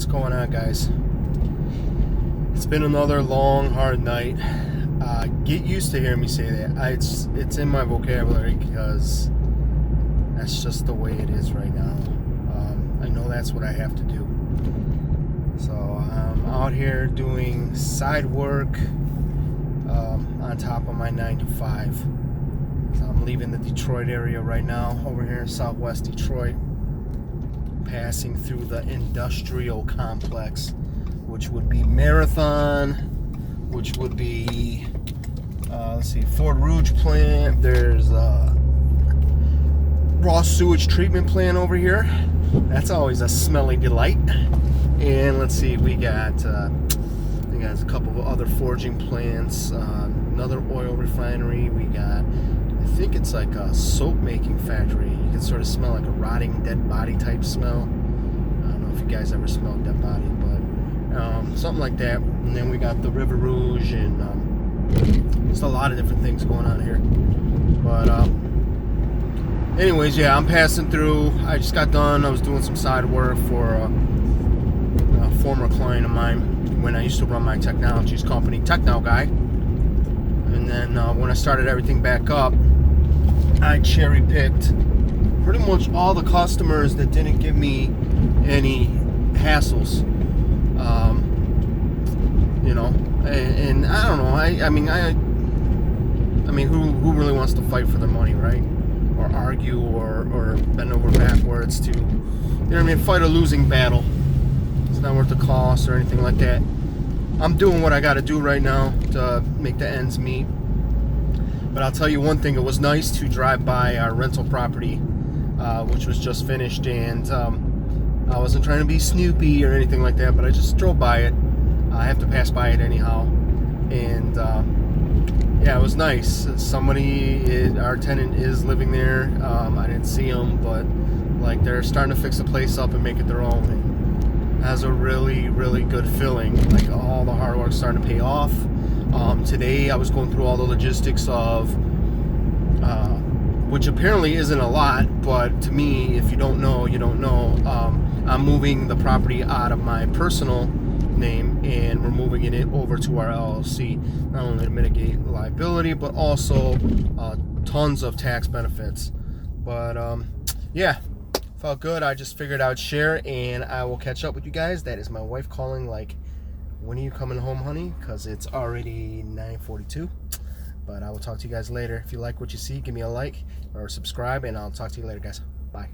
What's going on, guys? It's been another long, hard night. Get used to hearing me say that. It's in my vocabulary because that's just the way it is right now. I know that's what I have to do. So I'm out here doing side work on top of my 9 to 5. So I'm leaving the Detroit area right now, over here in Southwest Detroit, passing through the industrial complex, which would be Marathon, which would be let's see, Ford Rouge plant. There's a raw sewage treatment plant over here. That's always a smelly delight. And let's see, we got a couple of other forging plants, another oil refinery. We got, I think it's like a soap making factory. You can sort of smell like a rotting dead body type smell. I don't know if you guys ever smelled dead body, but something like that. And then we got the River Rouge, and just a lot of different things going on here. But anyways, yeah, I'm passing through. I just got done. I was doing some side work for a former client of mine when I used to run my technologies company, Techno Guy. And then when I started everything back up, I cherry picked pretty much all the customers that didn't give me any hassles. You know, and I don't know. I mean, who really wants to fight for their money, right? Or argue, or bend over backwards to, you know what I mean, fight a losing battle. It's not worth the cost or anything like that. I'm doing what I got to do right now to make the ends meet. But I'll tell you one thing: it was nice to drive by our rental property, which was just finished, and I wasn't trying to be snoopy or anything like that, but I just drove by it. I have to pass by it anyhow, and yeah, it was nice. Our tenant is living there. I didn't see him, but like, they're starting to fix the place up and make it their own. And it has a really, really good feeling. Like, all the hard work's starting to pay off. Today I was going through all the logistics of, which apparently isn't a lot, but to me, if you don't know, you don't know. I'm moving the property out of my personal name, and we're moving it over to our LLC, not only to mitigate liability, but also tons of tax benefits. But yeah, felt good. I just figured I would share, and I will catch up with you guys. That is my wife calling, like, when are you coming home, honey? Because it's already 9:42. But I will talk to you guys later. If you like what you see, give me a like or subscribe, and I'll talk to you later, guys. Bye.